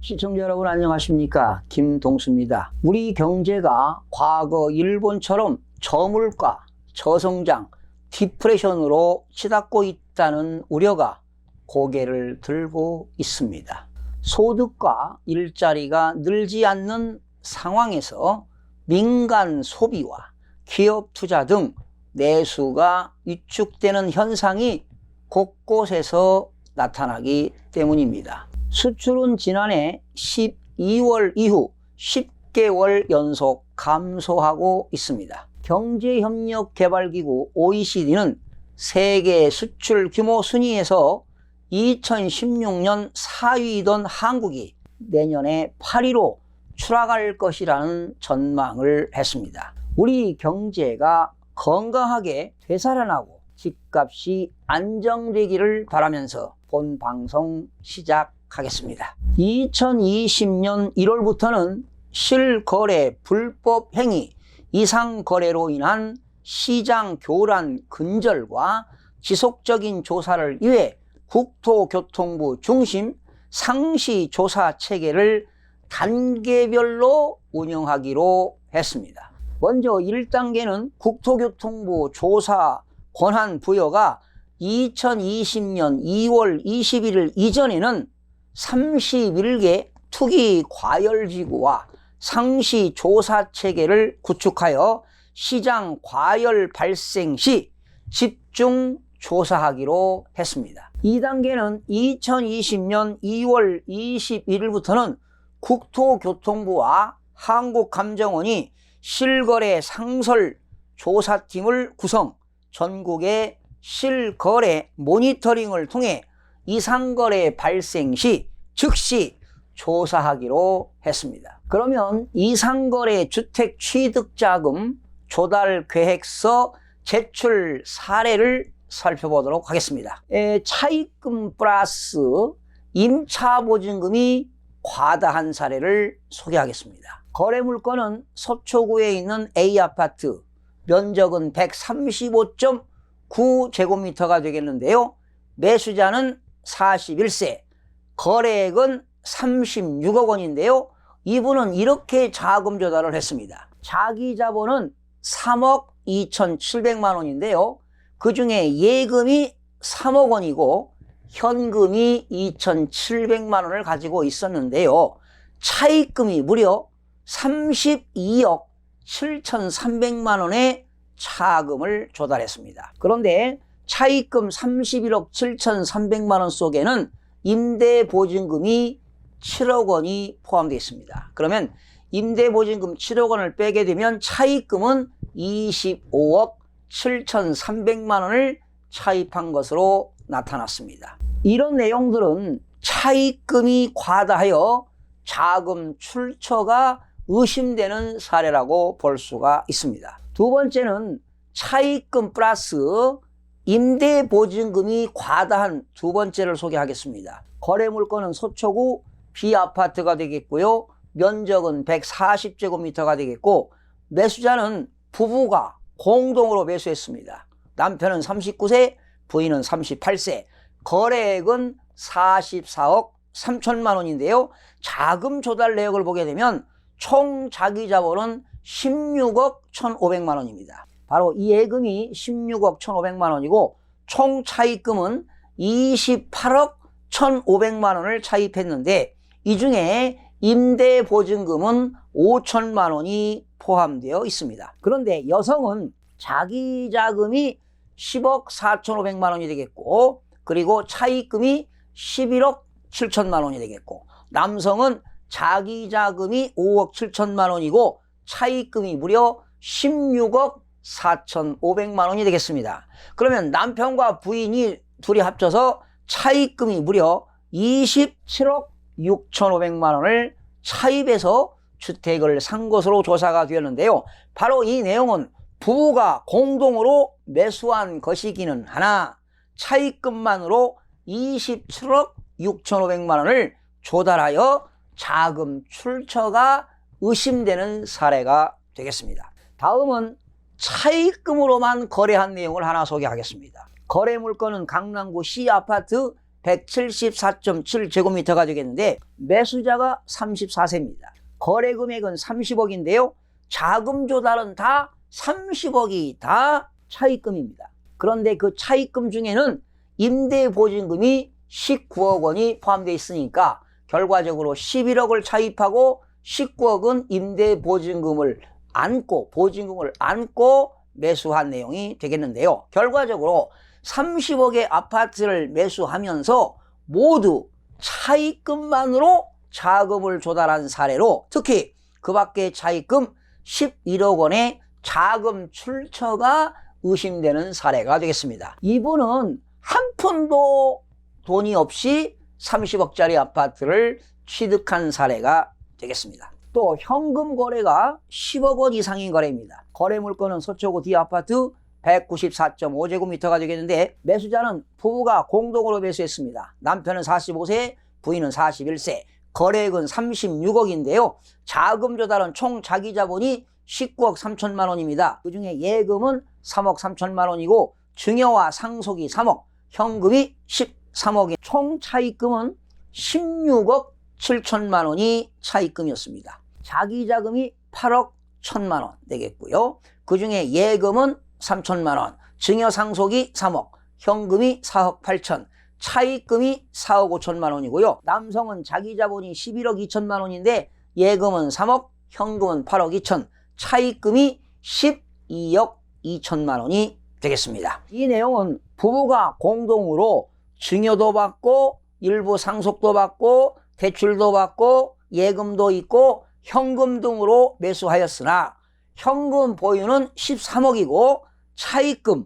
시청자 여러분 안녕하십니까? 김동수입니다. 우리 경제가 과거 일본처럼 저물가, 저성장, 디프레션으로 치닫고 있다는 우려가 고개를 들고 있습니다. 소득과 일자리가 늘지 않는 상황에서 민간 소비와 기업 투자 등 내수가 위축되는 현상이 곳곳에서 나타나기 때문입니다. 수출은 지난해 12월 이후 10개월 연속 감소하고 있습니다. 경제협력개발기구 OECD는 세계 수출 규모 순위에서 2016년 4위이던 한국이 내년에 8위로 추락할 것이라는 전망을 했습니다. 우리 경제가 건강하게 되살아나고 집값이 안정되기를 바라면서 본 방송 시작하겠습니다. 2020년 1월부터는 실거래 불법 행위, 이상거래로 인한 시장 교란 근절과 지속적인 조사를 위해 국토교통부 중심 상시 조사 체계를 단계별로 운영하기로 했습니다. 먼저 1단계는 국토교통부 조사 권한 부여가 2020년 2월 21일 이전에는 31개 투기 과열지구와 상시 조사 체계를 구축하여 시장 과열 발생 시 집중 조사하기로 했습니다. 2단계는 2020년 2월 21일부터는 국토교통부와 한국감정원이 실거래 상설 조사팀을 구성, 전국의 실거래 모니터링을 통해 이상거래 발생 시 즉시 조사하기로 했습니다. 그러면 이상거래 주택 취득자금 조달 계획서 제출 사례를 살펴보도록 하겠습니다. 차입금 플러스 임차보증금이 과다한 사례를 소개하겠습니다. 거래 물건은 서초구에 있는 A아파트, 면적은 135.9제곱미터가 되겠는데요. 매수자는 41세, 거래액은 36억 원인데요. 이분은 이렇게 자금 조달을 했습니다. 자기 자본은 3억 2,700만 원인데요. 그 중에 예금이 3억 원이고 현금이 2,700만 원을 가지고 있었는데요. 차입금이 무려 32억 7,300만 원의 차금을 조달했습니다. 그런데 차입금 31억 7,300만 원 속에는 임대보증금이 7억 원이 포함되어 있습니다. 그러면 임대보증금 7억 원을 빼게 되면 차입금은 25억 7,300만 원을 차입한 것으로 나타났습니다. 이런 내용들은 차입금이 과다하여 자금 출처가 의심되는 사례라고 볼 수가 있습니다. 두 번째는 차입금 플러스 임대보증금이 과다한 두 번째를 소개하겠습니다. 거래 물건은 서초구 B아파트가 되겠고요. 면적은 140제곱미터가 되겠고 매수자는 부부가 공동으로 매수했습니다. 남편은 39세, 부인은 38세, 거래액은 44억 3천만 원인데요. 자금 조달 내역을 보게 되면 총 자기 자본은 16억 1,500만 원입니다. 바로 이 예금이 16억 1,500만 원이고 총 차입금은 28억 1,500만 원을 차입했는데 이 중에 임대보증금은 5천만 원이 포함되어 있습니다. 그런데 여성은 자기 자금이 10억 4,500만 원이 되겠고 그리고 차입금이 11억 7천만 원이 되겠고 남성은 자기 자금이 5억 7천만 원이고 차입금이 무려 16억 4,500만 원이 되겠습니다. 그러면 남편과 부인이 둘이 합쳐서 차입금이 무려 27억 6,500만 원을 차입해서 주택을 산 것으로 조사가 되었는데요. 바로 이 내용은 부부가 공동으로 매수한 것이기는 하나 차입금만으로 27억 6,500만 원을 조달하여 자금 출처가 의심되는 사례가 되겠습니다. 다음은 차입금으로만 거래한 내용을 하나 소개하겠습니다. 거래 물건은 강남구 C아파트 174.7제곱미터가 되겠는데 매수자가 34세입니다. 거래 금액은 30억인데요. 자금 조달은 다 30억이 다 차입금입니다. 그런데 그 차입금 중에는 임대보증금이 19억 원이 포함되어 있으니까 결과적으로 11억을 차입하고 19억은 임대보증금을 보증금을 안고 매수한 내용이 되겠는데요. 결과적으로 30억의 아파트를 매수하면서 모두 차입금만으로 자금을 조달한 사례로, 특히 그 밖에 차입금 11억 원의 자금 출처가 의심되는 사례가 되겠습니다. 이분은 한 푼도 돈이 없이 30억짜리 아파트를 취득한 사례가 되겠습니다. 또 현금 거래가 10억 원 이상인 거래입니다. 거래 물건은 서초구 D아파트 194.5제곱미터가 되겠는데 매수자는 부부가 공동으로 매수했습니다. 남편은 45세, 부인은 41세, 거래액은 36억인데요. 자금 조달은 총 자기 자본이 19억 3천만 원입니다. 그중에 예금은 3억 3천만 원이고 증여와 상속이 3억, 현금이 13억인 총 차입금은 16억 7천만 원이 차입금이었습니다. 자기 자금이 8억 1천만 원 되겠고요. 그중에 예금은 3천만 원, 증여 상속이 3억, 현금이 4억 8천, 차입금이 4억 5천만 원이고요. 남성은 자기 자본이 11억 2천만 원인데 예금은 3억, 현금은 8억 2천, 차입금이 12억 2천만 원이 되겠습니다. 이 내용은 부부가 공동으로 증여도 받고 일부 상속도 받고 대출도 받고 예금도 있고 현금 등으로 매수하였으나 현금 보유는 13억이고 차입금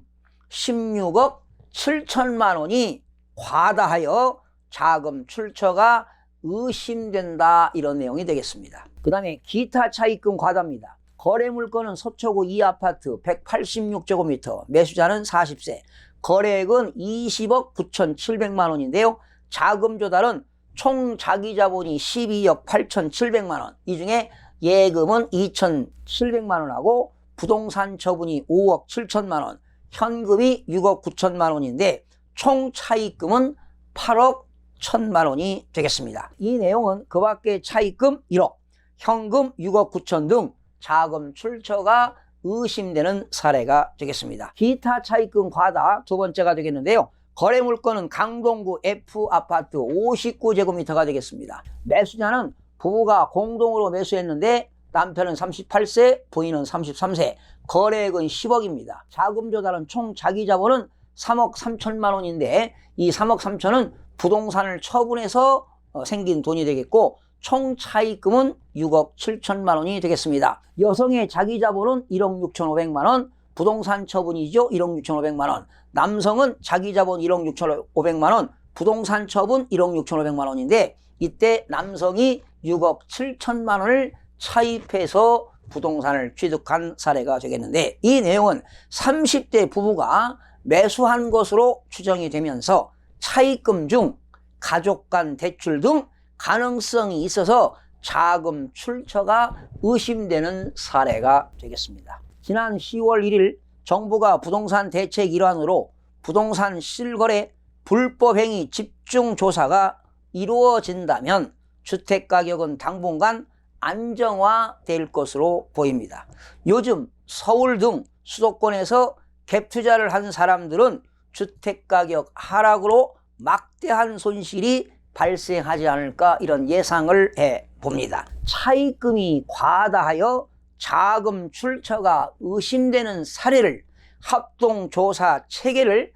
16억 7천만 원이 과다하여 자금 출처가 의심된다, 이런 내용이 되겠습니다. 그 다음에 기타 차입금 과다입니다. 거래 물건은 서초구 E아파트 186제곱미터, 매수자는 40세, 거래액은 20억 9,700만 원인데요. 자금 조달은 총 자기 자본이 12억 8,700만 원, 이 중에 예금은 2,700만 원하고 부동산 처분이 5억 7천만 원, 현금이 6억 9천만 원인데 총 차입금은 8억 1천만 원이 되겠습니다. 이 내용은 그 밖에 차입금 1억, 현금 6억 9천 등 자금 출처가 의심되는 사례가 되겠습니다. 기타 차입금 과다 두 번째가 되겠는데요. 거래 물건은 강동구 F아파트 59제곱미터가 되겠습니다. 매수자는 부부가 공동으로 매수했는데 남편은 38세, 부인은 33세, 거래액은 10억입니다. 자금 조달은 총 자기 자본은 3억 3천만 원인데 이 3억 3천은 부동산을 처분해서 생긴 돈이 되겠고 총 차입금은 6억 7천만 원이 되겠습니다. 여성의 자기 자본은 1억 6,500만 원, 부동산 처분이죠. 1억 6,500만 원. 남성은 자기 자본 1억 6,500만 원, 부동산 처분 1억 6,500만 원인데 이때 남성이 6억 7천만 원을 차입해서 부동산을 취득한 사례가 되겠는데 이 내용은 30대 부부가 매수한 것으로 추정이 되면서 차입금 중 가족 간 대출 등 가능성이 있어서 자금 출처가 의심되는 사례가 되겠습니다. 지난 10월 1일 정부가 부동산 대책 일환으로 부동산 실거래 불법행위 집중조사가 이루어진다면 주택가격은 당분간 안정화될 것으로 보입니다. 요즘 서울 등 수도권에서 갭투자를 한 사람들은 주택가격 하락으로 막대한 손실이 발생하지 않을까, 이런 예상을 해봅니다. 차입금이 과다하여 자금 출처가 의심되는 사례를 합동조사 체계를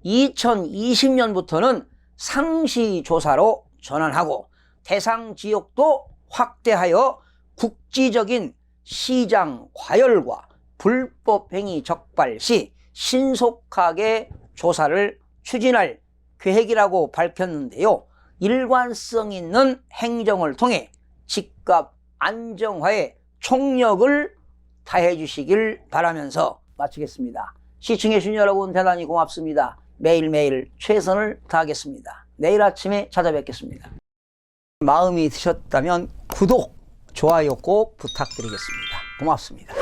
2020년부터는 상시조사로 전환하고 대상 지역도 확대하여 국지적인 시장 과열과 불법행위 적발 시 신속하게 조사를 추진할 계획이라고 밝혔는데요. 일관성 있는 행정을 통해 집값 안정화에 총력을 다해 주시길 바라면서 마치겠습니다. 시청해 주신 여러분 대단히 고맙습니다. 매일매일 최선을 다하겠습니다. 내일 아침에 찾아뵙겠습니다. 마음이 드셨다면 구독, 좋아요 꼭 부탁드리겠습니다. 고맙습니다.